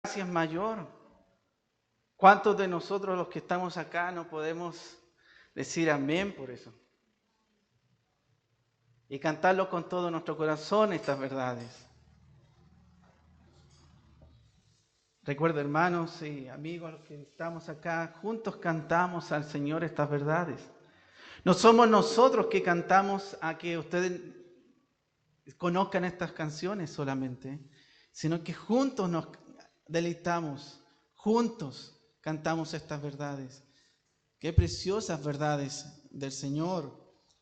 gracia es mayor. ¿Cuántos de nosotros los que estamos acá no podemos decir amén por eso? Y cantarlo con todo nuestro corazón estas verdades. Recuerdo, hermanos y amigos, los que estamos acá, juntos cantamos al Señor estas verdades. No somos nosotros que cantamos a que ustedes conozcan estas canciones solamente, sino que juntos nos deleitamos, juntos cantamos estas verdades. Qué preciosas verdades del Señor,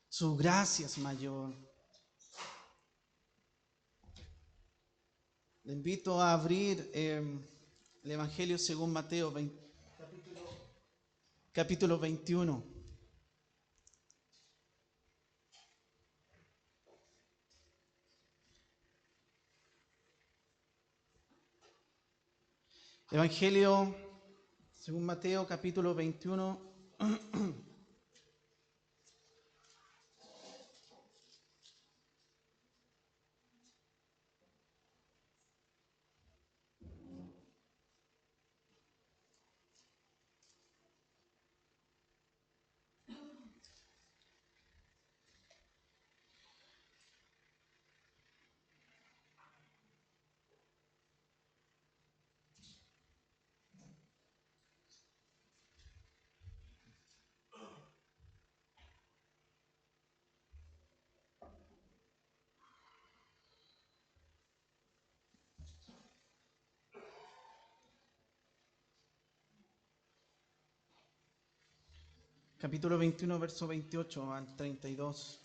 su gracia es mayor. Le invito a abrir el Evangelio según Mateo, capítulo 21. Evangelio según Mateo, capítulo 21. Capítulo 21, verso 28 al 32.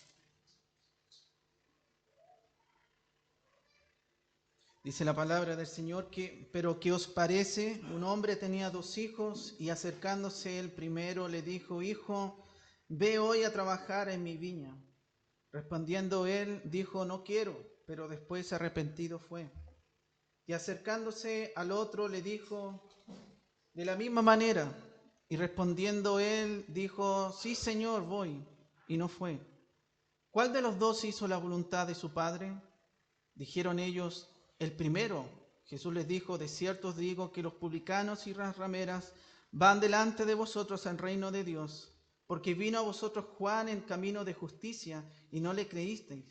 Dice la palabra del Señor pero ¿qué os parece? Un hombre tenía 2 hijos y acercándose el primero le dijo: Hijo, ve hoy a trabajar en mi viña. Respondiendo él, dijo: No quiero, pero después arrepentido fue. Y acercándose al otro le dijo de la misma manera. Y respondiendo él, dijo: Sí, Señor, voy. Y no fue. ¿Cuál de los 2 hizo la voluntad de su padre? Dijeron ellos: el primero. Jesús les dijo: de cierto os digo que los publicanos y las rameras van delante de vosotros al reino de Dios, porque vino a vosotros Juan en camino de justicia y no le creísteis,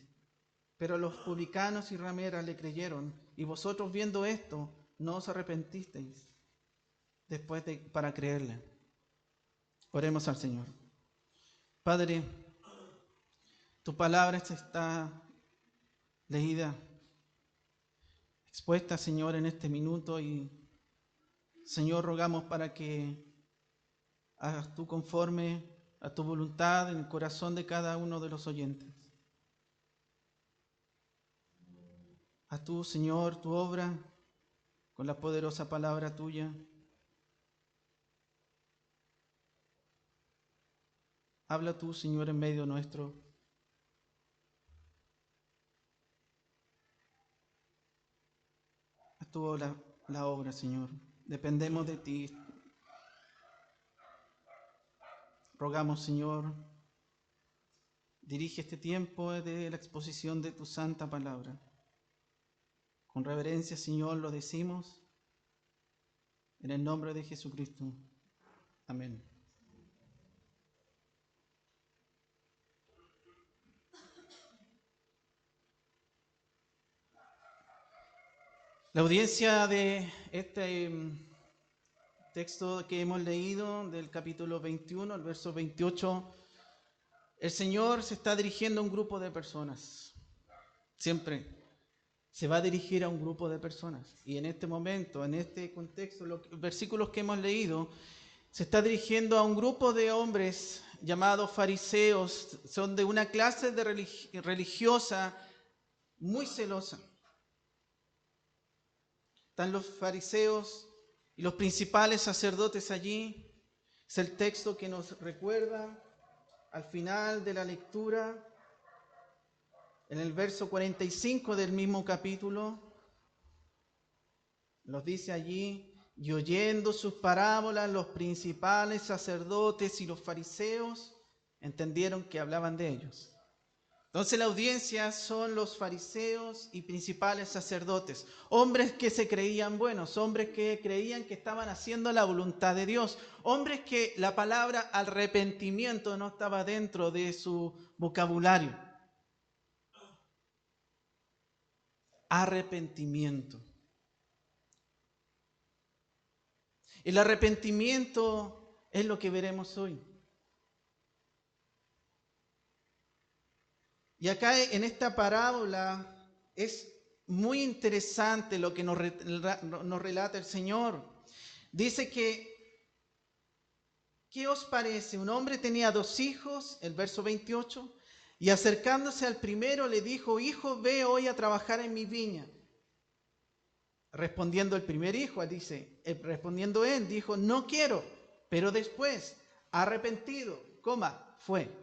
pero los publicanos y rameras le creyeron, y vosotros viendo esto no os arrepentisteis para creerle. Oremos al Señor. Padre, tu palabra está leída, expuesta, Señor, en este minuto, y Señor, rogamos para que hagas tú conforme a tu voluntad en el corazón de cada uno de los oyentes. Haz tú, Señor, tu obra con la poderosa palabra tuya. Habla tú, Señor, en medio nuestro. Haz tú la obra, Señor. Dependemos de ti. Rogamos, Señor, dirige este tiempo de la exposición de tu santa palabra. Con reverencia, Señor, lo decimos en el nombre de Jesucristo. Amén. La audiencia de este texto que hemos leído del capítulo 21, el verso 28, el Señor se está dirigiendo a un grupo de personas. Siempre se va a dirigir a un grupo de personas. Y en este momento, en este contexto, los versículos que hemos leído, se está dirigiendo a un grupo de hombres llamados fariseos. Son de una clase de religiosa muy celosa. Están los fariseos y los principales sacerdotes allí. Es el texto que nos recuerda al final de la lectura, en el verso 45 del mismo capítulo. Nos dice allí: y oyendo sus parábolas, los principales sacerdotes y los fariseos entendieron que hablaban de ellos. Entonces la audiencia son los fariseos y principales sacerdotes, hombres que se creían buenos, hombres que creían que estaban haciendo la voluntad de Dios, hombres que la palabra arrepentimiento no estaba dentro de su vocabulario. Arrepentimiento. El arrepentimiento es lo que veremos hoy. Y acá en esta parábola es muy interesante lo que nos relata el Señor. Dice que, ¿qué os parece? Un hombre tenía 2 hijos, el verso 28, y acercándose al primero le dijo, hijo, ve hoy a trabajar en mi viña. Respondiendo el primer hijo, respondiendo él, dijo, no quiero, pero después, arrepentido, fue.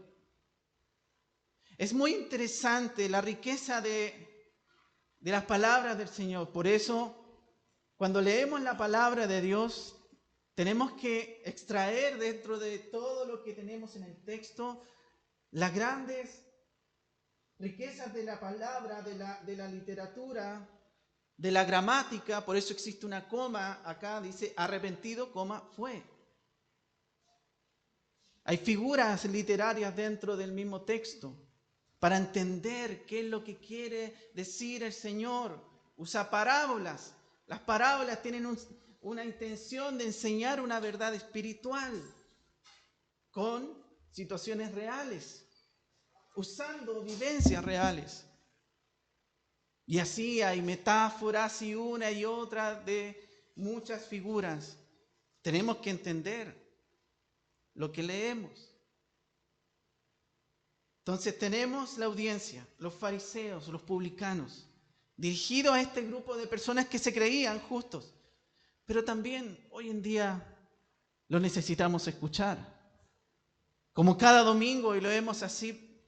Es muy interesante la riqueza de las palabras del Señor. Por eso, cuando leemos la palabra de Dios, tenemos que extraer dentro de todo lo que tenemos en el texto las grandes riquezas de la palabra, de la literatura, de la gramática. Por eso existe una coma acá, dice arrepentido, fue. Hay figuras literarias dentro del mismo texto. Para entender qué es lo que quiere decir el Señor, usa parábolas. Las parábolas tienen una intención de enseñar una verdad espiritual con situaciones reales, usando vivencias reales. Y así hay metáforas y una y otra de muchas figuras. Tenemos que entender lo que leemos. Entonces tenemos la audiencia, los fariseos, los publicanos, dirigidos a este grupo de personas que se creían justos. Pero también hoy en día lo necesitamos escuchar. Como cada domingo, y lo hemos así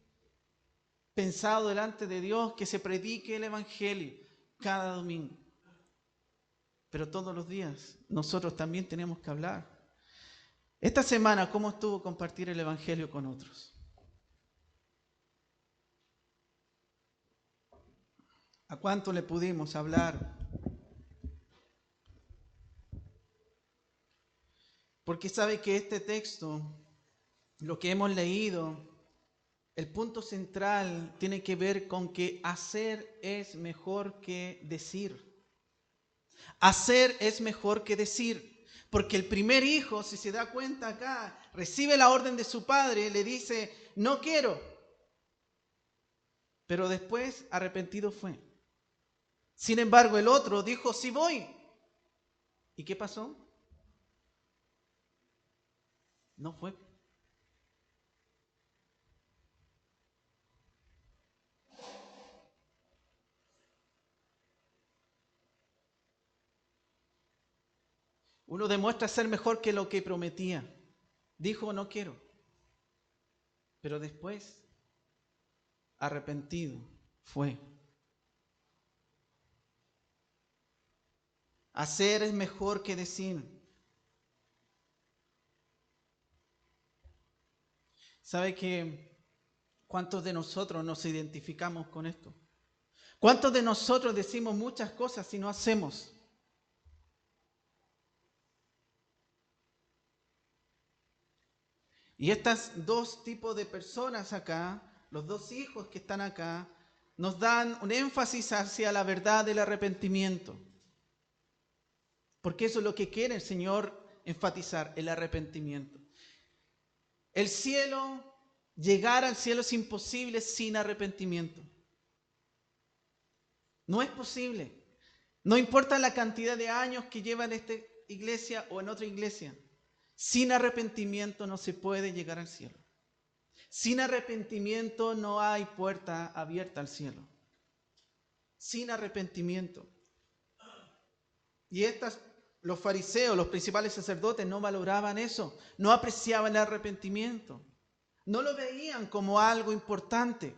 pensado delante de Dios, que se predique el Evangelio cada domingo. Pero todos los días nosotros también tenemos que hablar. Esta semana, ¿cómo estuvo compartir el Evangelio con otros? ¿A cuánto le pudimos hablar? Porque sabe que este texto, lo que hemos leído, el punto central tiene que ver con que hacer es mejor que decir. Hacer es mejor que decir. Porque el primer hijo, si se da cuenta acá, recibe la orden de su padre, le dice, no quiero. Pero después arrepentido fue. Sin embargo, el otro dijo, sí voy. ¿Y qué pasó? No fue. Uno demuestra ser mejor que lo que prometía. Dijo, no quiero. Pero después, arrepentido fue. Hacer es mejor que decir. ¿Sabe que cuántos de nosotros nos identificamos con esto? ¿Cuántos de nosotros decimos muchas cosas y no hacemos? Y estos 2 tipos de personas acá, los 2 hijos que están acá, nos dan un énfasis hacia la verdad del arrepentimiento. Porque eso es lo que quiere el Señor enfatizar, el arrepentimiento. El cielo, llegar al cielo es imposible sin arrepentimiento. No es posible. No importa la cantidad de años que lleva en esta iglesia o en otra iglesia. Sin arrepentimiento no se puede llegar al cielo. Sin arrepentimiento no hay puerta abierta al cielo. Sin arrepentimiento. Y los fariseos, los principales sacerdotes, no valoraban eso. No apreciaban el arrepentimiento. No lo veían como algo importante.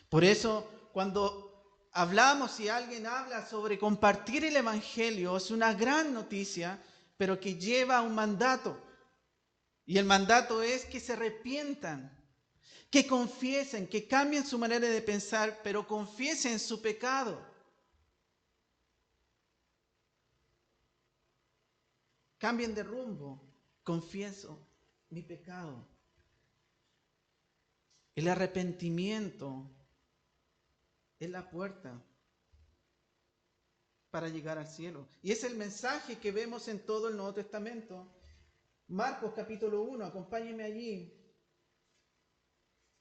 Por eso, cuando hablamos y alguien habla sobre compartir el Evangelio, es una gran noticia, pero que lleva a un mandato. Y el mandato es que se arrepientan. Que confiesen, que cambien su manera de pensar, pero confiesen su pecado. Cambien de rumbo. Confieso mi pecado. El arrepentimiento es la puerta para llegar al cielo. Y es el mensaje que vemos en todo el Nuevo Testamento. Marcos capítulo 1, acompáñenme allí.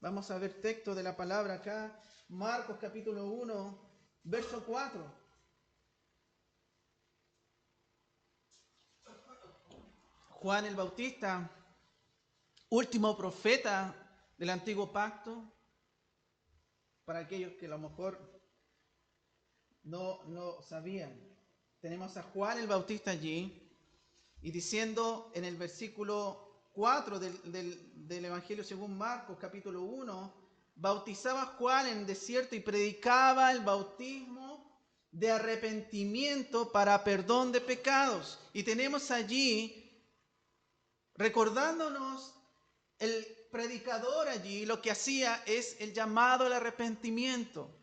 Vamos a ver texto de la palabra acá. Marcos capítulo 1, verso 4. Juan el Bautista, último profeta del antiguo pacto, para aquellos que a lo mejor no sabían. Tenemos a Juan el Bautista allí y diciendo en el versículo 4 del Evangelio según Marcos capítulo 1, bautizaba Juan en el desierto y predicaba el bautismo de arrepentimiento para perdón de pecados. Y tenemos allí, recordándonos, el predicador allí lo que hacía es el llamado al arrepentimiento.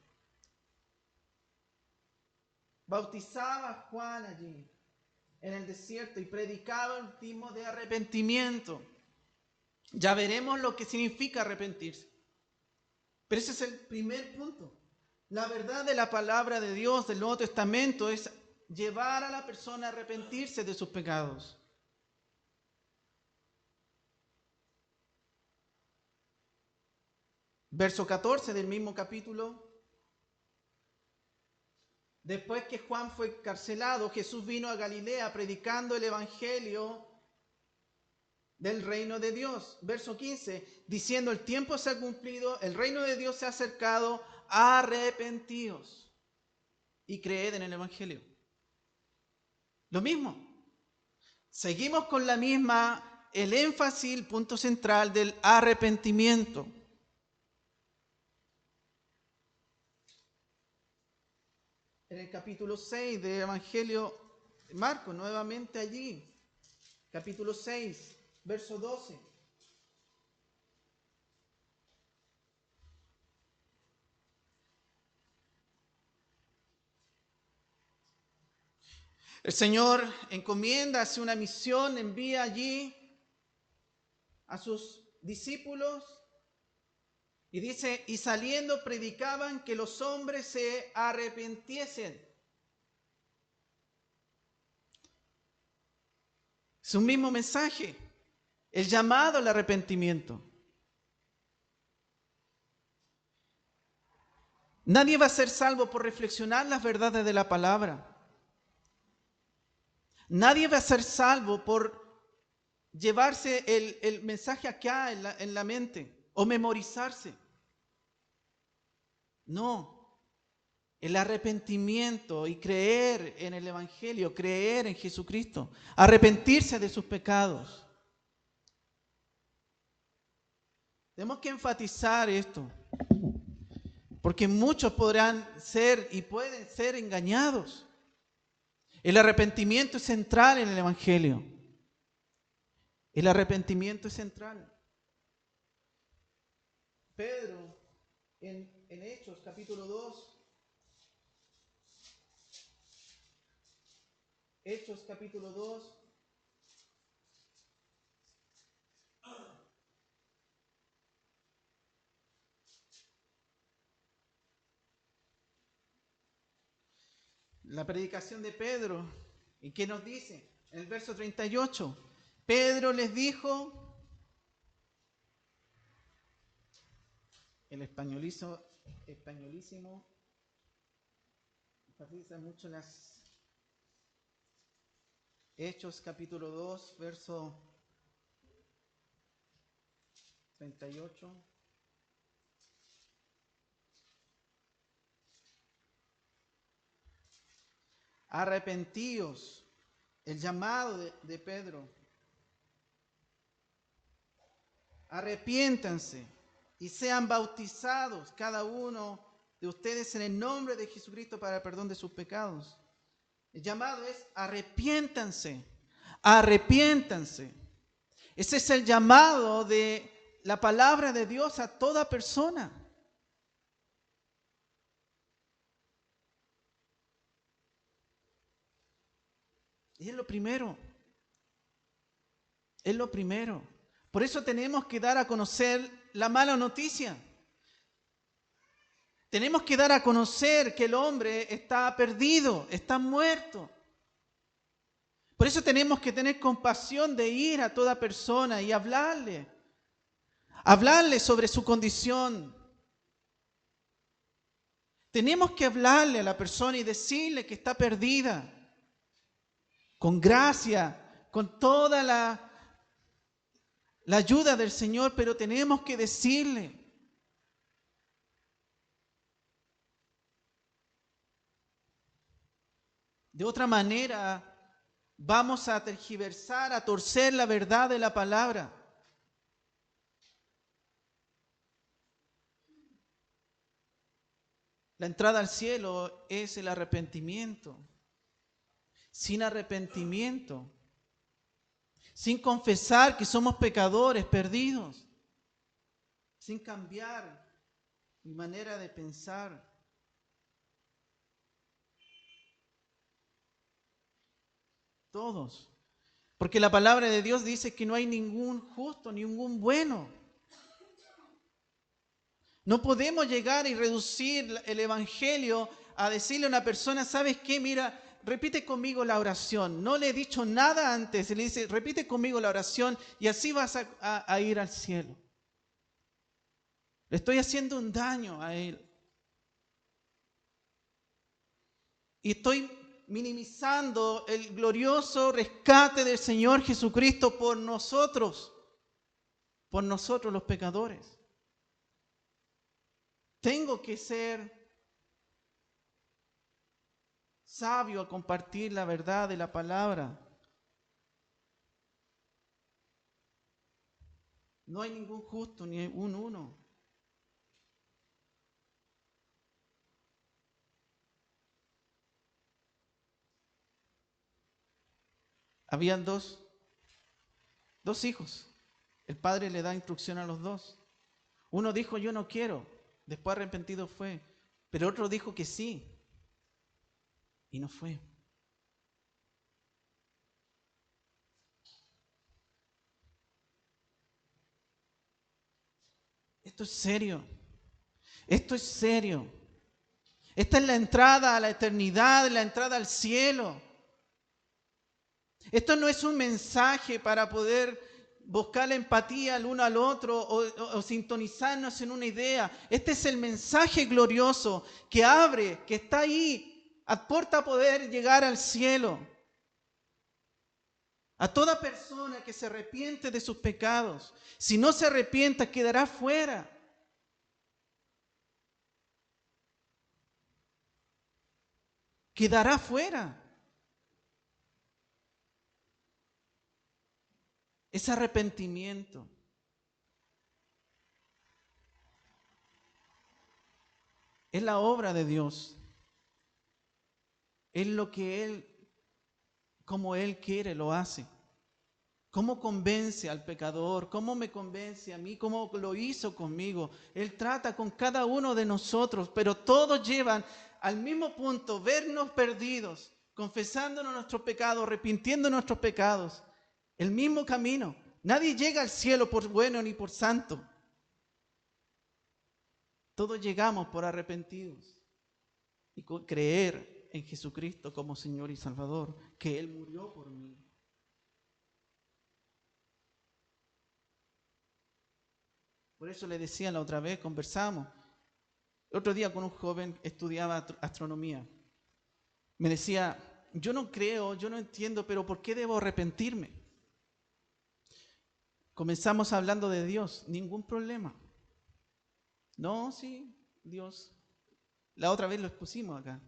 Bautizaba Juan allí en el desierto y predicaba el bautismo de arrepentimiento. Ya veremos lo que significa arrepentirse. Pero ese es el primer punto. La verdad de la palabra de Dios del Nuevo Testamento es llevar a la persona a arrepentirse de sus pecados. Verso 14 del mismo capítulo. Después que Juan fue encarcelado, Jesús vino a Galilea predicando el evangelio del reino de Dios. Verso 15, diciendo: el tiempo se ha cumplido, el reino de Dios se ha acercado, arrepentíos y creed en el evangelio. Lo mismo. Seguimos con la misma, el énfasis, el punto central del arrepentimiento. En el capítulo 6 del Evangelio de Marcos, nuevamente allí, capítulo 6, verso 12. El Señor encomienda, hace una misión, envía allí a sus discípulos y dice: y saliendo predicaban que los hombres se arrepintiesen. Es un mismo mensaje, el llamado al arrepentimiento. Nadie va a ser salvo por reflexionar las verdades de la palabra. Nadie va a ser salvo por llevarse el mensaje acá en la mente o memorizarse. No, el arrepentimiento y creer en el Evangelio, creer en Jesucristo, arrepentirse de sus pecados. Tenemos que enfatizar esto, porque muchos podrán ser y pueden ser engañados. El arrepentimiento es central en el Evangelio. El arrepentimiento es central. Pedro, en Hechos capítulo 2, Hechos capítulo 2, la predicación de Pedro, ¿y qué nos dice? En el verso 38, Pedro les dijo, el españolísimo, enfatiza mucho las Hechos capítulo 2, verso 38. Arrepentíos, el llamado de Pedro. Arrepiéntanse y sean bautizados cada uno de ustedes en el nombre de Jesucristo para el perdón de sus pecados. El llamado es arrepiéntanse, arrepiéntanse. Ese es el llamado de la palabra de Dios a toda persona. Y es lo primero. Es lo primero. Por eso tenemos que dar a conocer la mala noticia. Tenemos que dar a conocer que el hombre está perdido, está muerto. Por eso tenemos que tener compasión de ir a toda persona y hablarle sobre su condición. Tenemos que hablarle a la persona y decirle que está perdida, con gracia, con toda la ayuda del Señor, pero tenemos que decirle. De otra manera, vamos a tergiversar, a torcer la verdad de la palabra. La entrada al cielo es el arrepentimiento. Sin arrepentimiento, sin confesar que somos pecadores perdidos, sin cambiar mi manera de pensar, todos. Porque la palabra de Dios dice que no hay ningún justo, ningún bueno. No podemos llegar y reducir el evangelio a decirle a una persona, ¿sabes qué? Mira, repite conmigo la oración. No le he dicho nada antes. Le dice, repite conmigo la oración y así vas a ir al cielo. Le estoy haciendo un daño a él. Y estoy minimizando el glorioso rescate del Señor Jesucristo por nosotros los pecadores. Tengo que ser sabio a compartir la verdad de la palabra. No hay ningún justo, ni un uno. Habían dos hijos. El padre le da instrucción a los dos. Uno dijo, yo no quiero. Después arrepentido fue. Pero otro dijo que sí. Y no fue. Esto es serio. Esto es serio. Esta es la entrada a la eternidad, la entrada al cielo. Esto no es un mensaje para poder buscar la empatía el uno al otro o sintonizarnos en una idea. Este es el mensaje glorioso que abre, que está ahí, aporta a poder llegar al cielo. A toda persona que se arrepiente de sus pecados, si no se arrepienta, quedará fuera. Quedará fuera. Es arrepentimiento. Es la obra de Dios. Es lo que Él, como Él quiere, lo hace. ¿Cómo convence al pecador? ¿Cómo me convence a mí? ¿Cómo lo hizo conmigo? Él trata con cada uno de nosotros, pero todos llevan al mismo punto, vernos perdidos, confesándonos nuestros pecados, arrepintiendo nuestros pecados. El mismo camino. Nadie llega al cielo por bueno ni por santo. Todos llegamos por arrepentidos y creer en Jesucristo como Señor y Salvador, que Él murió por mí. Por eso le decía la otra vez, conversamos. El otro día con un joven estudiaba astronomía. Me decía, yo no creo, yo no entiendo, pero ¿por qué debo arrepentirme? Comenzamos hablando de Dios, ningún problema. No, sí, Dios. La otra vez lo expusimos acá.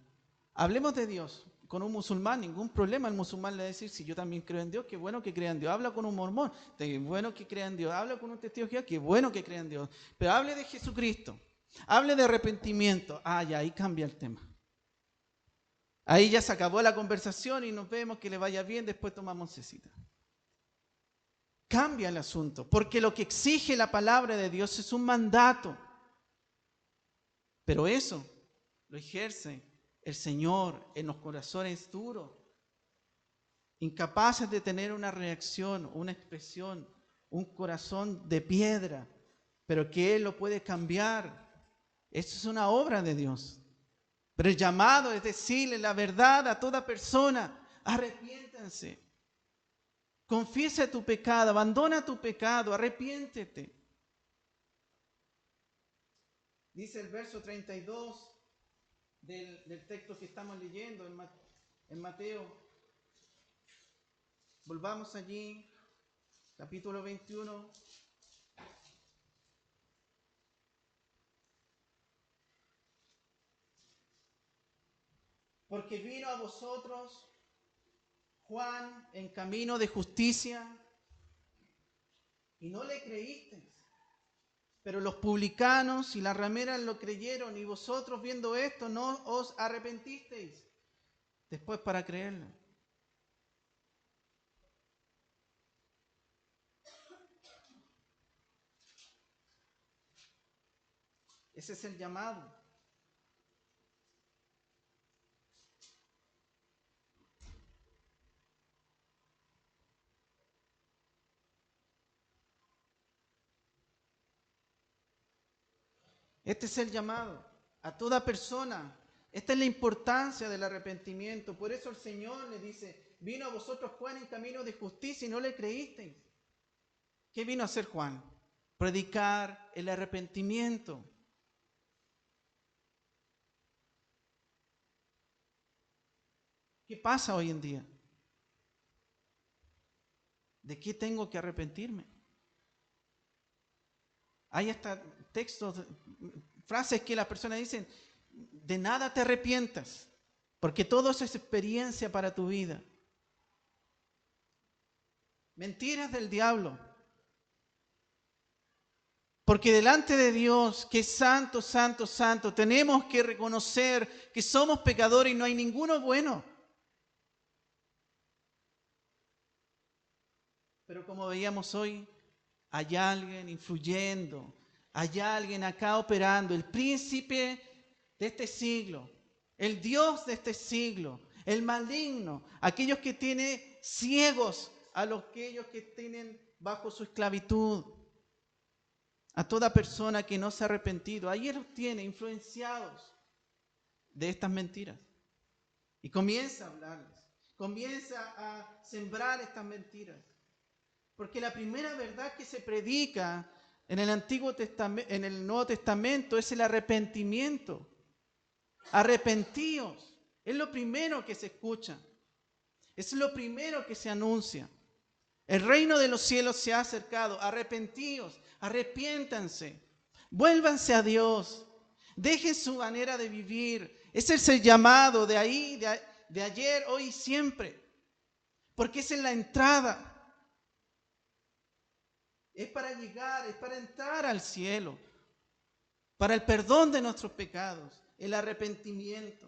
Hablemos de Dios. Con un musulmán, ningún problema. El musulmán le va a decir, si yo también creo en Dios, qué bueno que crea en Dios. Habla con un mormón, qué bueno que crea en Dios. Habla con un testigo de Jehová, qué bueno que crea en Dios. Pero hable de Jesucristo. Hable de arrepentimiento. Ya ahí cambia el tema. Ahí ya se acabó la conversación y nos vemos, que le vaya bien, después tomamos cecita. cambia el asunto, porque lo que exige la palabra de Dios es un mandato. Pero eso lo ejerce el Señor en los corazones duros, incapaces de tener una reacción, una expresión, un corazón de piedra, pero que Él lo puede cambiar. Eso es una obra de Dios. Pero el llamado es decirle la verdad a toda persona: arrepiéntanse, confiesa tu pecado, abandona tu pecado, arrepiéntete. Dice el verso 32 del texto que estamos leyendo en Mateo. Volvamos allí, capítulo 21. Porque vino a vosotros Juan en camino de justicia y no le creísteis. Pero los publicanos y las rameras lo creyeron, y vosotros, viendo esto, no os arrepentisteis después para creerlo. Ese es el llamado. Este es el llamado a toda persona. Esta es la importancia del arrepentimiento. Por eso el Señor le dice: vino a vosotros Juan en camino de justicia y no le creísteis. ¿Qué vino a hacer Juan? Predicar el arrepentimiento. ¿Qué pasa hoy en día? ¿De qué tengo que arrepentirme? Hay hasta textos, frases que las personas dicen: de nada te arrepientas, porque todo eso es experiencia para tu vida. Mentiras del diablo. Porque delante de Dios, que es santo, santo, santo, tenemos que reconocer que somos pecadores y no hay ninguno bueno. Pero como veíamos hoy, hay alguien influyendo, hay alguien acá operando, el príncipe de este siglo, el Dios de este siglo, el maligno, aquellos que tienen ciegos a aquellos que tienen bajo su esclavitud. A toda persona que no se ha arrepentido, ahí Él los tiene influenciados de estas mentiras. Y comienza a hablarles, comienza a sembrar estas mentiras. Porque la primera verdad que se predica en el en el Nuevo Testamento es el arrepentimiento. Arrepentíos. Es lo primero que se escucha. Es lo primero que se anuncia. El reino de los cielos se ha acercado. Arrepentíos, arrepiéntanse, vuélvanse a Dios, dejen su manera de vivir. Ese es el llamado de ahí, de ayer, hoy y siempre. Porque es en la entrada. Es para llegar, es para entrar al cielo, para el perdón de nuestros pecados, el arrepentimiento.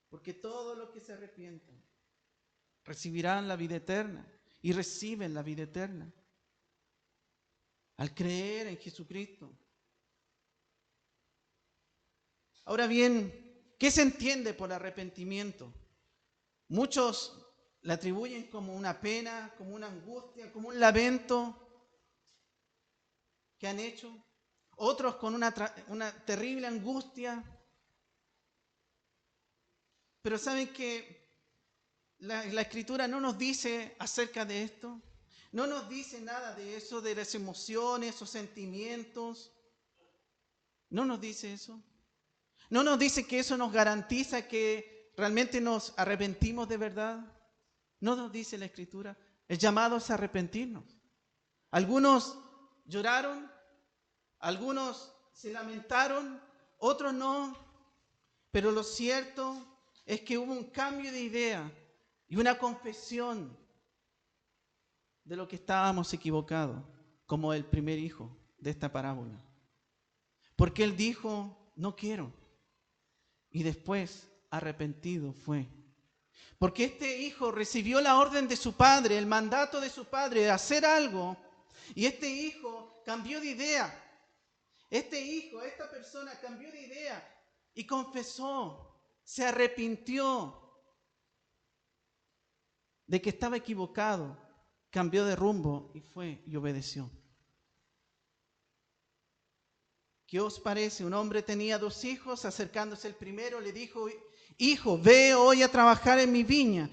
Porque todos los que se arrepientan recibirán la vida eterna y reciben la vida eterna al creer en Jesucristo. Ahora bien, ¿qué se entiende por arrepentimiento? Muchos le atribuyen como una pena, como una angustia, como un lamento que han hecho. Otros con una terrible angustia. Pero ¿saben que la Escritura no nos dice acerca de esto? No nos dice nada de eso, de las emociones o sentimientos. No nos dice eso. No nos dice que eso nos garantiza que realmente nos arrepentimos de verdad. No nos dice la Escritura. El llamado es arrepentirnos. Algunos lloraron, algunos se lamentaron, otros no. Pero lo cierto es que hubo un cambio de idea y una confesión de lo que estábamos equivocados, como el primer hijo de esta parábola. Porque él dijo: no quiero. Y después, arrepentido fue. Porque este hijo recibió la orden de su padre, el mandato de su padre de hacer algo, y este hijo cambió de idea. Este hijo, esta persona cambió de idea y confesó, se arrepintió de que estaba equivocado, cambió de rumbo y fue y obedeció. ¿Qué os parece? Un hombre tenía 2 hijos, acercándose el primero le dijo: hijo, ve hoy a trabajar en mi viña.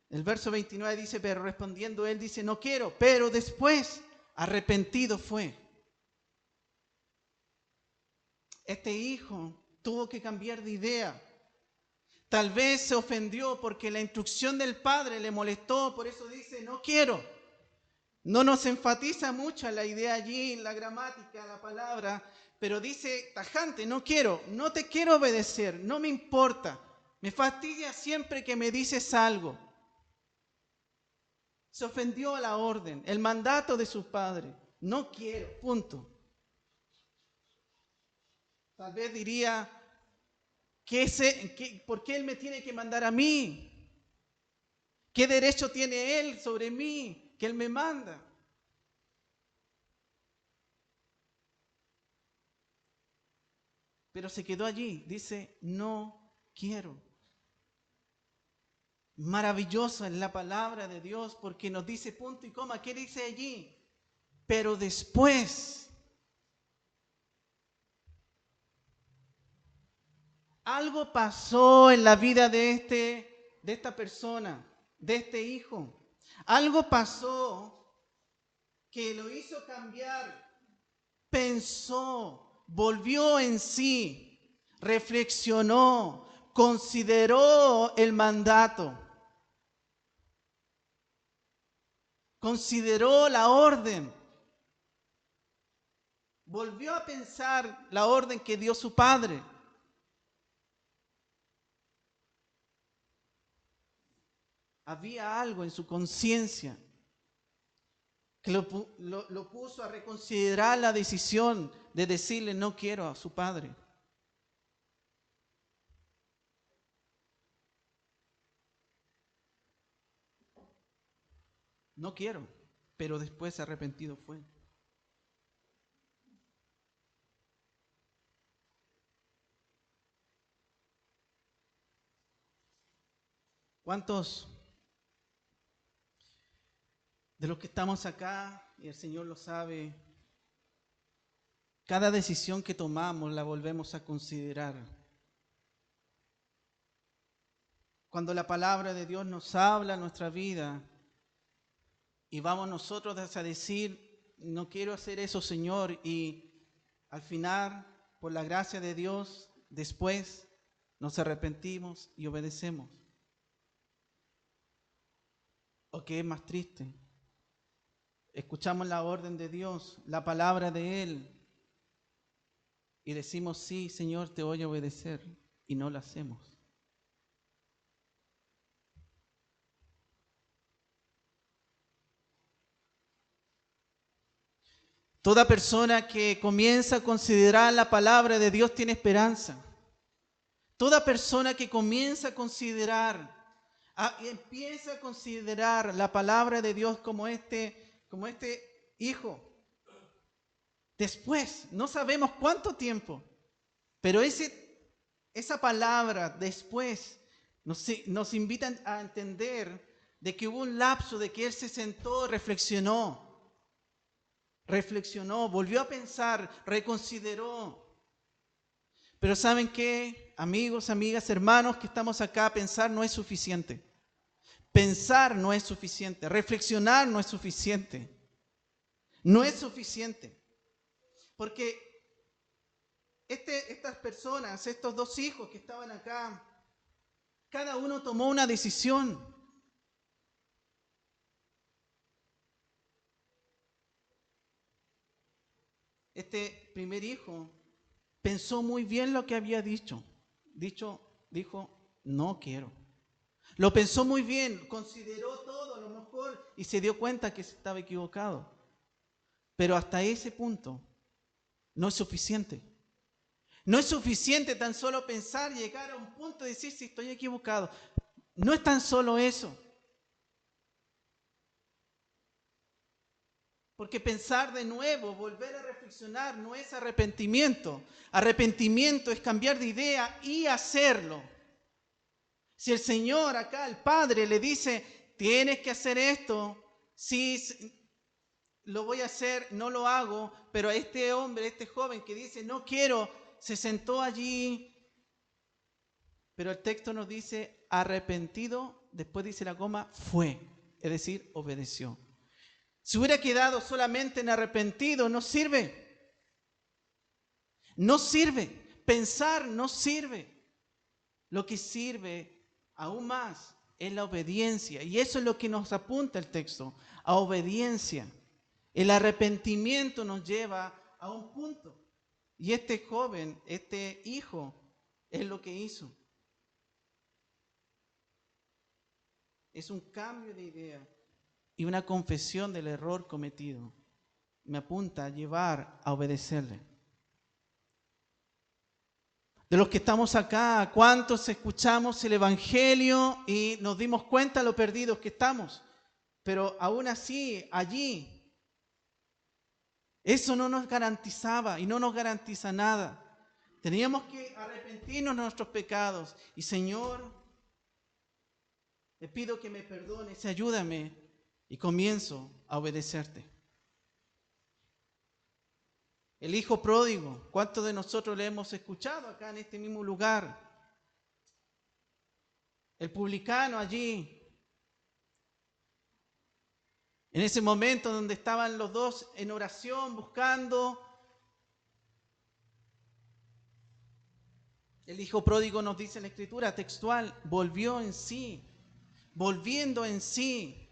El verso 29 dice, pero respondiendo él dice, no quiero, pero después arrepentido fue. Este hijo tuvo que cambiar de idea. Tal vez se ofendió porque la instrucción del padre le molestó, por eso dice, no quiero. No nos enfatiza mucho la idea allí, la gramática, la palabra, pero dice tajante, no quiero, no te quiero obedecer, no me importa. Me fastidia siempre que me dices algo. Se ofendió a la orden, el mandato de su padre. No quiero, punto. Tal vez diría, ¿por qué él me tiene que mandar a mí? ¿Qué derecho tiene él sobre mí que él me manda? Pero se quedó allí, dice, no quiero. Maravillosa es la palabra de Dios porque nos dice punto y coma. ¿Qué dice allí? Pero después, algo pasó en la vida de esta persona, de este hijo. Algo pasó que lo hizo cambiar. Pensó, volvió en sí, reflexionó, consideró el mandato, consideró la orden, volvió a pensar la orden que dio su padre. Había algo en su conciencia que lo puso a reconsiderar la decisión de decirle no quiero a su padre. No quiero, pero después arrepentido fue. ¿Cuántos de los que estamos acá, y el Señor lo sabe, cada decisión que tomamos la volvemos a considerar? Cuando la palabra de Dios nos habla en nuestra vida y vamos nosotros a decir, no quiero hacer eso, Señor, y al final, por la gracia de Dios, después nos arrepentimos y obedecemos. ¿O qué es más triste? Escuchamos la orden de Dios, la palabra de Él, y decimos, sí, Señor, te voy a obedecer, y no lo hacemos. Toda persona que comienza a considerar la palabra de Dios tiene esperanza. Toda persona que comienza a considerar, empieza a considerar la palabra de Dios como este hijo. Después, no sabemos cuánto tiempo, pero esa palabra después nos invita a entender de que hubo un lapso, de que él se sentó, reflexionó, volvió a pensar, reconsideró. Pero ¿saben qué? Amigos, amigas, hermanos que estamos acá, pensar no es suficiente. Pensar no es suficiente. Reflexionar no es suficiente. No es suficiente. Porque estas personas, estos 2 hijos que estaban acá, cada uno tomó una decisión. Este primer hijo pensó muy bien lo que había dicho. Dijo, no quiero. Lo pensó muy bien, consideró todo a lo mejor y se dio cuenta que estaba equivocado. Pero hasta ese punto no es suficiente. No es suficiente tan solo pensar, llegar a un punto de decir si estoy equivocado. no es tan solo eso. Porque pensar de nuevo, volver a reflexionar, no es arrepentimiento. Arrepentimiento es cambiar de idea y hacerlo. Si el Señor acá, el Padre, le dice, tienes que hacer esto, sí, lo voy a hacer, no lo hago, pero este hombre, este joven que dice, no quiero, se sentó allí, pero el texto nos dice, arrepentido, después dice la coma, fue, es decir, obedeció. Si hubiera quedado solamente en arrepentido, no sirve. No sirve. Pensar no sirve. Lo que sirve aún más es la obediencia. Y eso es lo que nos apunta el texto, a obediencia. El arrepentimiento nos lleva a un punto. Y este joven, este hijo, es lo que hizo. Es un cambio de idea y una confesión del error cometido. Me apunta a llevar a obedecerle. De los que estamos acá, ¿cuántos escuchamos el Evangelio y nos dimos cuenta lo perdidos que estamos? Pero aún así, allí, eso no nos garantizaba y no nos garantiza nada. Teníamos que arrepentirnos de nuestros pecados. Y Señor, te pido que me perdones y ayúdame. Y comienzo a obedecerte. El hijo pródigo, ¿cuántos de nosotros le hemos escuchado acá en este mismo lugar? El publicano allí, en ese momento donde estaban los dos en oración buscando, el hijo pródigo nos dice en la escritura textual, volvió en sí, volviendo en sí,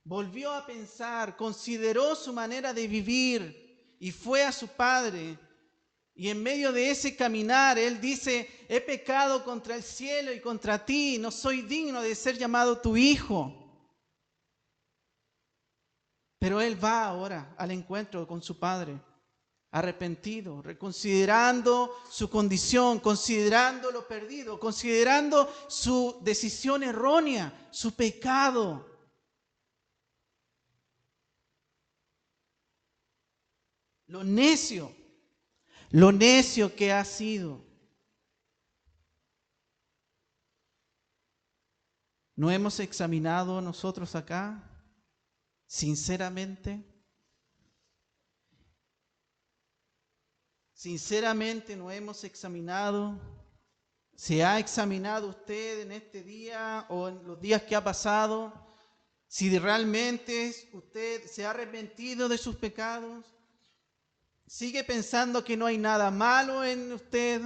volvió a pensar, consideró su manera de vivir y fue a su padre. Y en medio de ese caminar, él dice, he pecado contra el cielo y contra ti, no soy digno de ser llamado tu hijo. Pero él va ahora al encuentro con su padre, arrepentido, reconsiderando su condición, considerando lo perdido, considerando su decisión errónea, su pecado. Lo necio que ha sido. ¿No hemos examinado nosotros acá, sinceramente? Sinceramente no hemos examinado. ¿Se ha examinado usted en este día o en los días que ha pasado? Si realmente usted se ha arrepentido de sus pecados, sigue pensando que no hay nada malo en usted.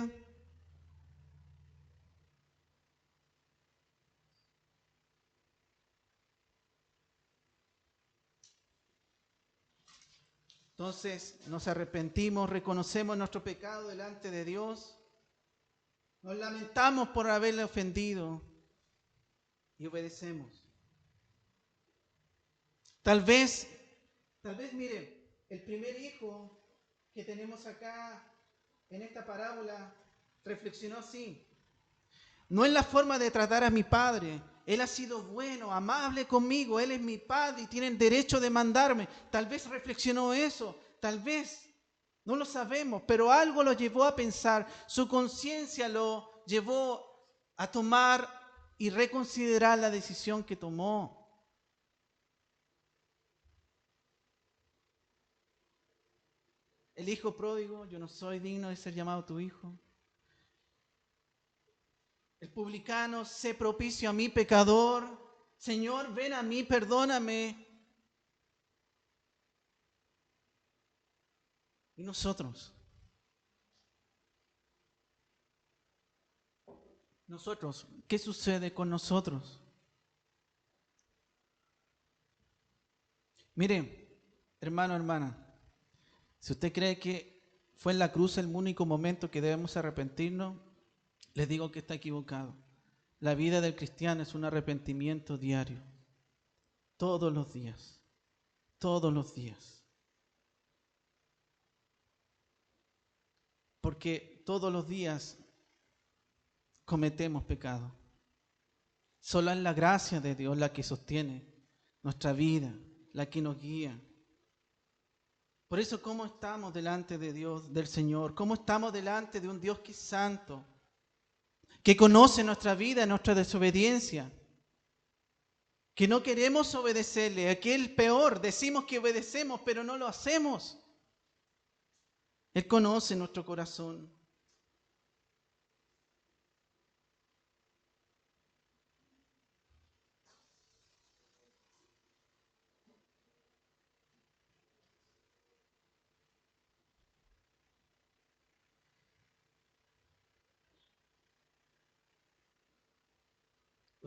Entonces nos arrepentimos, reconocemos nuestro pecado delante de Dios, nos lamentamos por haberle ofendido y obedecemos. Tal vez, mire, el primer hijo que tenemos acá en esta parábola reflexionó así. No es la forma de tratar a mi padre. Él ha sido bueno, amable conmigo. Él es mi padre y tiene el derecho de mandarme. Tal vez reflexionó eso. Tal vez. No lo sabemos. Pero algo lo llevó a pensar. Su conciencia lo llevó a tomar y reconsiderar la decisión que tomó. El hijo pródigo, yo no soy digno de ser llamado tu hijo. El publicano, sé propicio a mí, pecador. Señor, ven a mí, perdóname. ¿Y nosotros? Nosotros, ¿qué sucede con nosotros? Mire, hermano, hermana, si usted cree que fue en la cruz el único momento que debemos arrepentirnos, les digo que está equivocado. La vida del cristiano es un arrepentimiento diario, todos los días, todos los días. Porque todos los días cometemos pecado. Solo es la gracia de Dios la que sostiene nuestra vida, la que nos guía. Por eso, ¿cómo estamos delante de Dios, del Señor? ¿Cómo estamos delante de un Dios que es santo, que conoce nuestra vida, nuestra desobediencia, que no queremos obedecerle? Aquel peor, decimos que obedecemos, pero no lo hacemos. Él conoce nuestro corazón.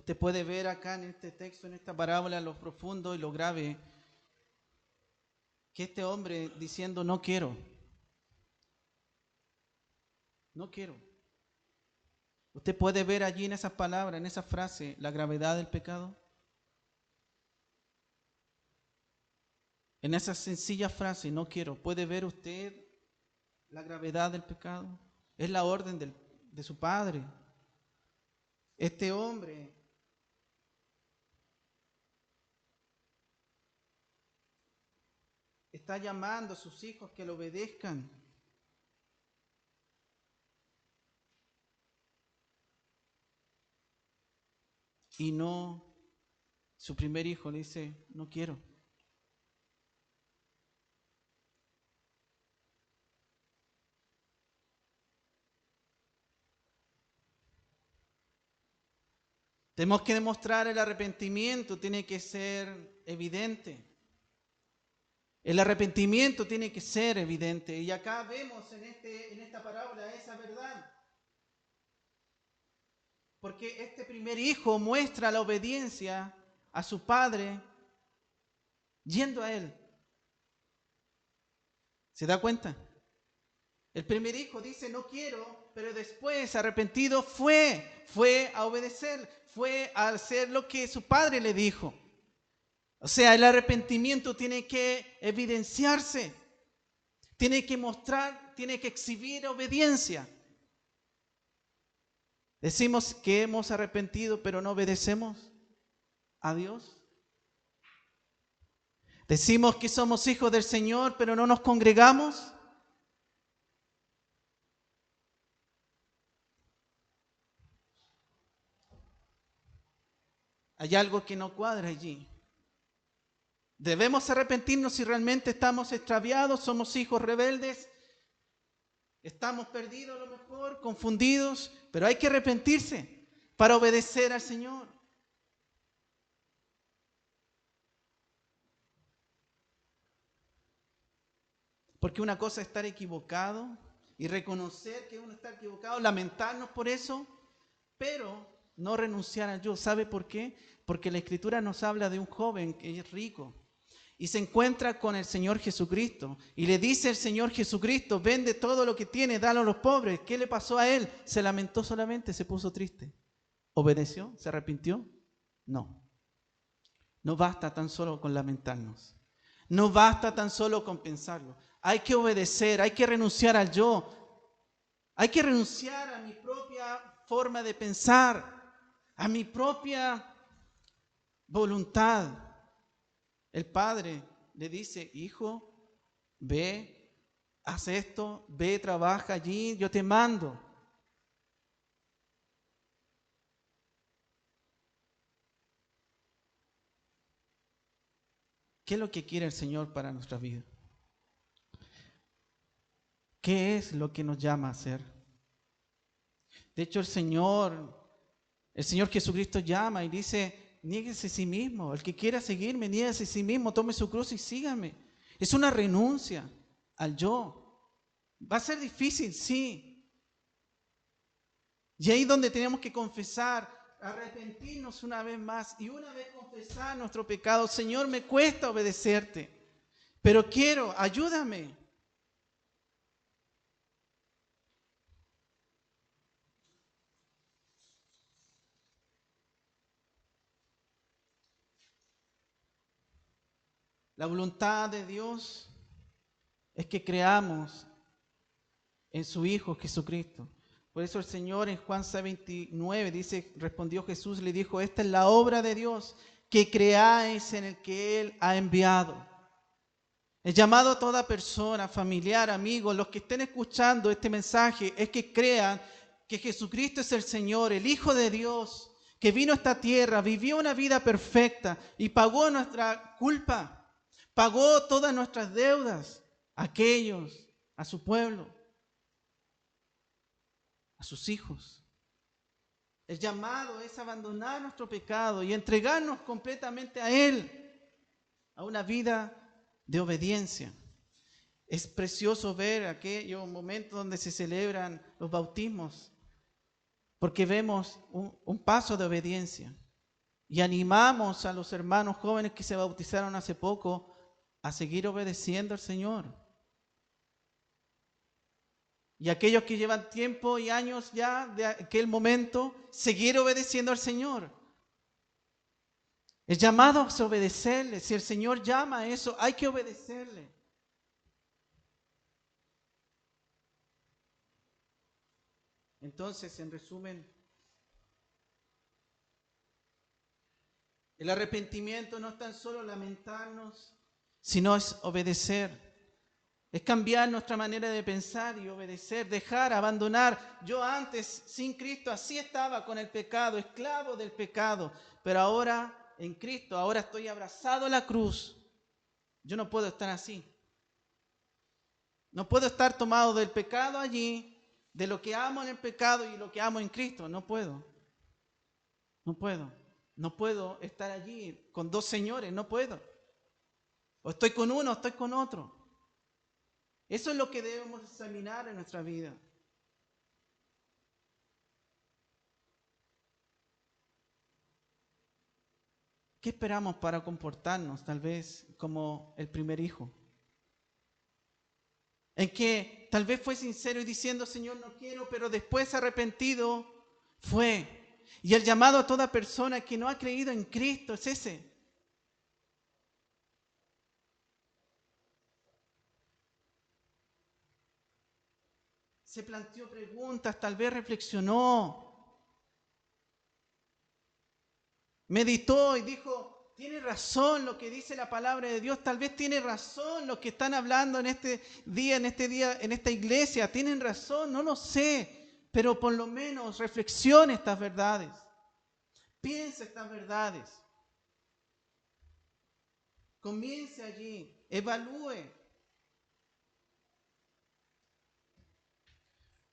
Usted puede ver acá en este texto, en esta parábola, lo profundo y lo grave que este hombre diciendo no quiero. No quiero. Usted puede ver allí en esas palabras, en esa frase, la gravedad del pecado. En esa sencilla frase, no quiero. ¿Puede ver usted la gravedad del pecado? Es la orden de su padre. Este hombre está llamando a sus hijos que le obedezcan. Y no, su primer hijo le dice, no quiero. Tenemos que demostrar el arrepentimiento, tiene que ser evidente. El arrepentimiento tiene que ser evidente. Y acá vemos en esta parábola esa verdad. Porque este primer hijo muestra la obediencia a su padre yendo a él. ¿Se da cuenta? El primer hijo dice no quiero, pero después arrepentido fue a obedecer, fue a hacer lo que su padre le dijo. O sea, el arrepentimiento tiene que evidenciarse, tiene que mostrar, tiene que exhibir obediencia. Decimos que hemos arrepentido, pero no obedecemos a Dios. Decimos que somos hijos del Señor, pero no nos congregamos. Hay algo que no cuadra allí. Debemos arrepentirnos si realmente estamos extraviados, somos hijos rebeldes, estamos perdidos a lo mejor, confundidos, pero hay que arrepentirse para obedecer al Señor. Porque una cosa es estar equivocado y reconocer que uno está equivocado, lamentarnos por eso, pero no renunciar a yo. ¿Sabe por qué? Porque la Escritura nos habla de un joven que es rico y se encuentra con el Señor Jesucristo y le dice el Señor Jesucristo, vende todo lo que tiene, dalo a los pobres. ¿Qué le pasó a él? Se lamentó solamente, se puso triste. ¿Obedeció? ¿Se arrepintió? No. No basta tan solo con lamentarnos. No basta tan solo con pensarlo. Hay que obedecer, hay que renunciar al yo. Hay que renunciar a mi propia forma de pensar, a mi propia voluntad. El padre le dice, hijo, ve, haz esto, ve, trabaja allí, yo te mando. ¿Qué es lo que quiere el Señor para nuestra vida? ¿Qué es lo que nos llama a hacer? De hecho, el Señor Jesucristo llama y dice, niéguese a sí mismo. El que quiera seguirme, niéguese a sí mismo, tome su cruz y sígame. Es una renuncia al yo. Va a ser difícil, sí. Y ahí donde tenemos que confesar, arrepentirnos una vez más y una vez confesar nuestro pecado. Señor, me cuesta obedecerte, pero quiero, ayúdame. La voluntad de Dios es que creamos en su Hijo Jesucristo. Por eso el Señor en Juan 6:29 dice, respondió Jesús, le dijo, esta es la obra de Dios, que creáis en el que Él ha enviado. El llamado a toda persona, familiar, amigo, los que estén escuchando este mensaje, es que crean que Jesucristo es el Señor, el Hijo de Dios, que vino a esta tierra, vivió una vida perfecta y pagó nuestra culpa, pagó todas nuestras deudas, a aquellos, a su pueblo, a sus hijos. El llamado es abandonar nuestro pecado y entregarnos completamente a Él, a una vida de obediencia. Es precioso ver aquellos momentos donde se celebran los bautismos, porque vemos un paso de obediencia. Y animamos a los hermanos jóvenes que se bautizaron hace poco a seguir obedeciendo al Señor. Y aquellos que llevan tiempo y años ya de aquel momento, seguir obedeciendo al Señor. El llamado es obedecerle. Si el Señor llama a eso, hay que obedecerle. Entonces, en resumen, el arrepentimiento no es tan solo lamentarnos, sino es obedecer. Es cambiar nuestra manera de pensar y obedecer, dejar, abandonar. Yo antes, sin Cristo, así estaba con el pecado, esclavo del pecado. Pero ahora, en Cristo, ahora estoy abrazado a la cruz. Yo no puedo estar así. No puedo estar tomado del pecado allí, de lo que amo en el pecado y lo que amo en Cristo. No puedo. No puedo. No puedo estar allí con dos señores. No puedo. O estoy con uno o estoy con otro. Eso es lo que debemos examinar en nuestra vida. ¿Qué esperamos para comportarnos tal vez como el primer hijo? En que tal vez fue sincero y diciendo, Señor, no quiero, pero después arrepentido fue. Y el llamado a toda persona que no ha creído en Cristo es ese. Se planteó preguntas, tal vez reflexionó, meditó y dijo, tiene razón lo que dice la palabra de Dios, tal vez tiene razón lo que están hablando en este día, en esta iglesia, tienen razón, no lo sé, pero por lo menos reflexione estas verdades, piense estas verdades, comience allí, evalúe,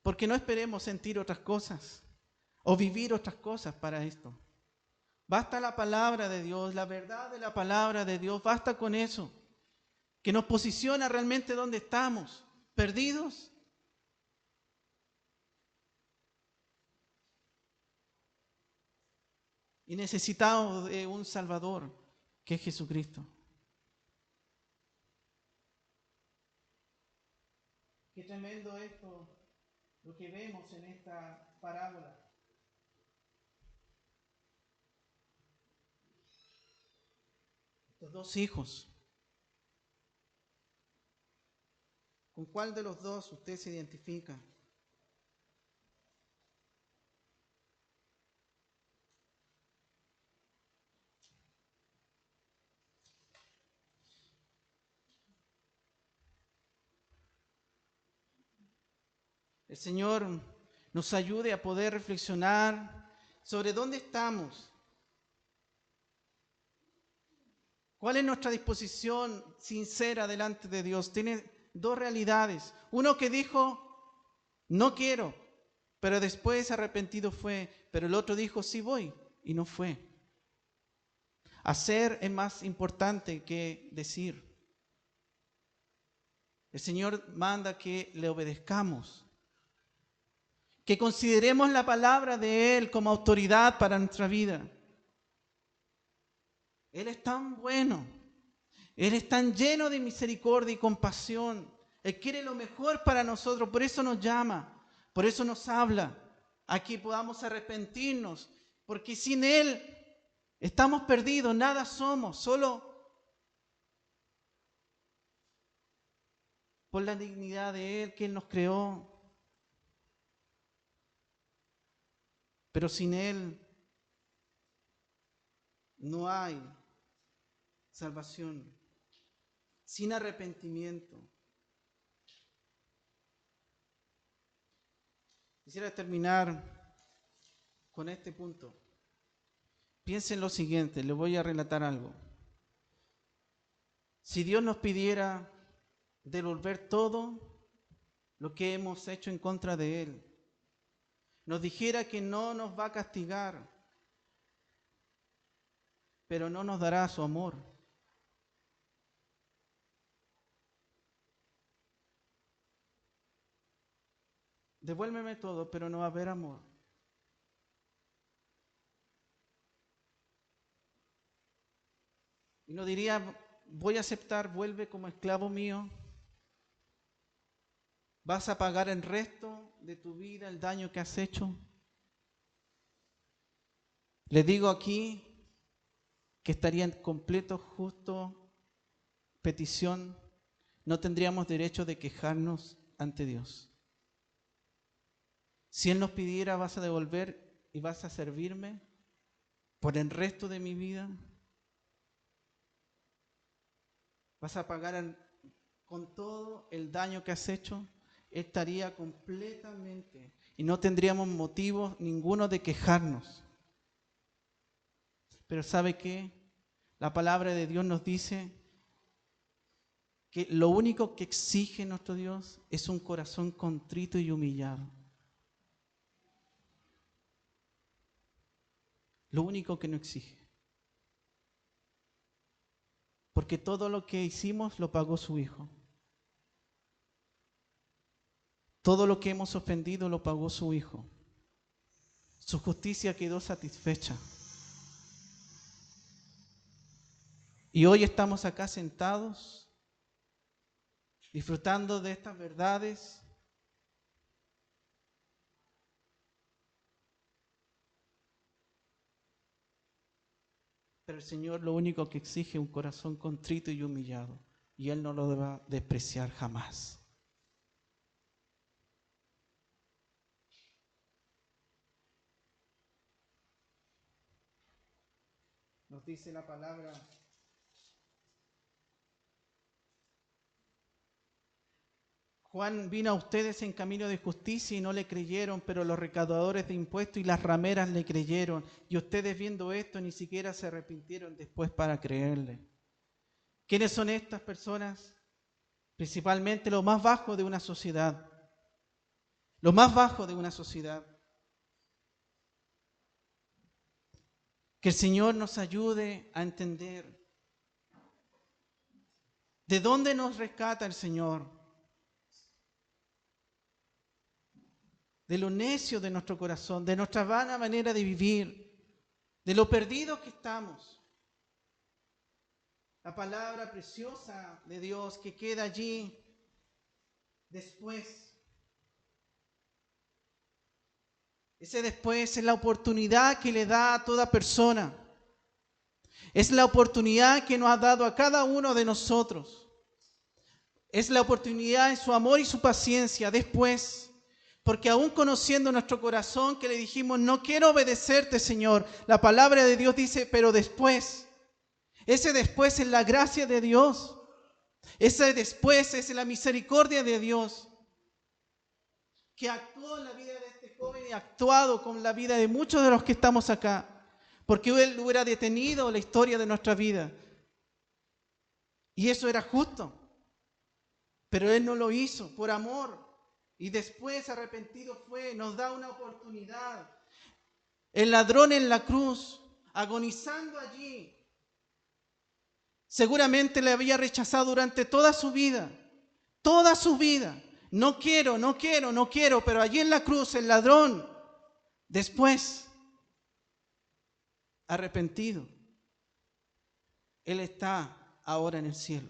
porque no esperemos sentir otras cosas o vivir otras cosas para esto. Basta la palabra de Dios, la verdad de la palabra de Dios, basta con eso, que nos posiciona realmente donde estamos, perdidos. Y necesitamos de un Salvador, que es Jesucristo. Qué tremendo esto, lo que vemos en esta parábola. Estos dos hijos. ¿Con cuál de los dos usted se identifica? El Señor nos ayude a poder reflexionar sobre dónde estamos. ¿Cuál es nuestra disposición sincera delante de Dios? Tiene dos realidades. Uno que dijo, no quiero, pero después arrepentido fue. Pero el otro dijo, sí voy, y no fue. Hacer es más importante que decir. El Señor manda que le obedezcamos, que consideremos la palabra de Él como autoridad para nuestra vida. Él es tan bueno, Él es tan lleno de misericordia y compasión. Él quiere lo mejor para nosotros, por eso nos llama, por eso nos habla, a que podamos arrepentirnos, porque sin Él estamos perdidos, nada somos, solo por la dignidad de Él, que Él nos creó. Pero sin Él no hay salvación. Sin arrepentimiento. Quisiera terminar con este punto. Piensen lo siguiente, les voy a relatar algo. Si Dios nos pidiera devolver todo lo que hemos hecho en contra de Él, nos dijera que no nos va a castigar, pero no nos dará su amor. Devuélveme todo, pero no va a haber amor. Y no diría, voy a aceptar, vuelve como esclavo mío. ¿Vas a pagar el resto de tu vida el daño que has hecho? Les digo aquí que estaría en completo, justo petición. No tendríamos derecho de quejarnos ante Dios. Si Él nos pidiera, ¿vas a devolver y vas a servirme por el resto de mi vida? ¿Vas a pagar con todo el daño que has hecho? Estaría completamente y no tendríamos motivo ninguno de quejarnos. Pero ¿sabe qué? La palabra de Dios nos dice que lo único que exige nuestro Dios es un corazón contrito y humillado. Lo único que no exige. Porque todo lo que hicimos lo pagó su Hijo. Todo lo que hemos ofendido lo pagó su Hijo. Su justicia quedó satisfecha. Y hoy estamos acá sentados, disfrutando de estas verdades. Pero el Señor lo único que exige es un corazón contrito y humillado. Y Él no lo va a despreciar jamás. Nos dice la palabra. Juan vino a ustedes en camino de justicia y no le creyeron, pero los recaudadores de impuestos y las rameras le creyeron. Y ustedes viendo esto ni siquiera se arrepintieron después para creerle. ¿Quiénes son estas personas? Principalmente lo más bajo de una sociedad. Lo más bajo de una sociedad. Que el Señor nos ayude a entender de dónde nos rescata el Señor. De lo necio de nuestro corazón, de nuestra vana manera de vivir, de lo perdidos que estamos. La palabra preciosa de Dios que queda allí después. Ese después es la oportunidad que le da a toda persona. Es la oportunidad que nos ha dado a cada uno de nosotros. Es la oportunidad en su amor y su paciencia después. Porque aún conociendo nuestro corazón que le dijimos, no quiero obedecerte, Señor. La palabra de Dios dice, pero después. Ese después es la gracia de Dios. Ese después es la misericordia de Dios. Que actuó en la vida de este joven y ha actuado con la vida de muchos de los que estamos acá. Porque Él hubiera detenido la historia de nuestra vida. Y eso era justo. Pero Él no lo hizo por amor. Y después arrepentido fue, nos da una oportunidad. El ladrón en la cruz, agonizando allí, seguramente le había rechazado durante toda su vida. Toda su vida. No quiero, no quiero, no quiero. Pero allí en la cruz el ladrón, después, arrepentido, Él está ahora en el cielo.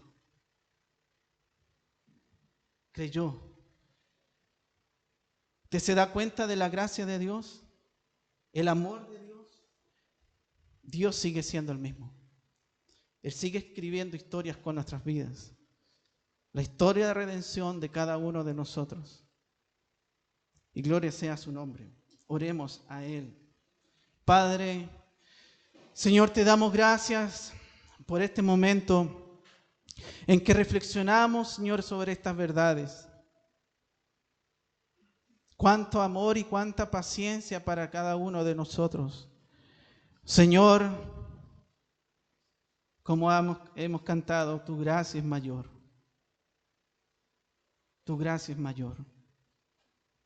Creyó. ¿Usted se da cuenta de la gracia de Dios? El amor de Dios. Dios sigue siendo el mismo. Él sigue escribiendo historias con nuestras vidas. La historia de redención de cada uno de nosotros. Y gloria sea su nombre. Oremos a Él. Padre, Señor, te damos gracias por este momento en que reflexionamos, Señor, sobre estas verdades. Cuánto amor y cuánta paciencia para cada uno de nosotros. Señor, como hemos cantado, tu gracia es mayor. Tu gracia es mayor.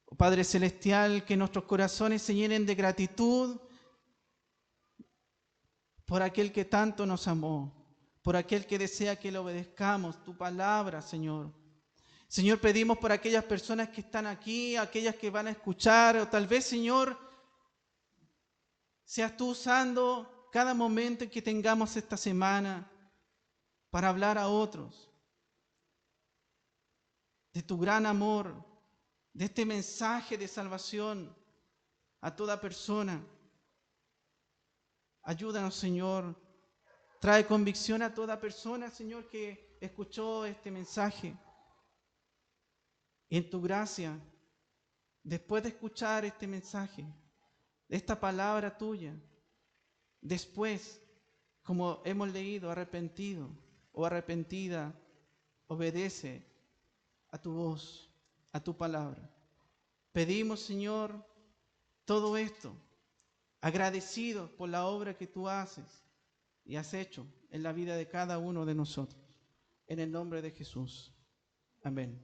Oh, Padre Celestial, que nuestros corazones se llenen de gratitud por aquel que tanto nos amó, por aquel que desea que le obedezcamos tu palabra, Señor. Señor, pedimos por aquellas personas que están aquí, aquellas que van a escuchar, o tal vez, Señor, seas tú usando cada momento en que tengamos esta semana para hablar a otros de tu gran amor, de este mensaje de salvación a toda persona. Ayúdanos, Señor. Trae convicción a toda persona, Señor, que escuchó este mensaje. Y en tu gracia, después de escuchar este mensaje, esta palabra tuya, después, como hemos leído, arrepentido o arrepentida, obedece a tu voz, a tu palabra. Pedimos, Señor, todo esto, agradecidos por la obra que tú haces y has hecho en la vida de cada uno de nosotros. En el nombre de Jesús. Amén.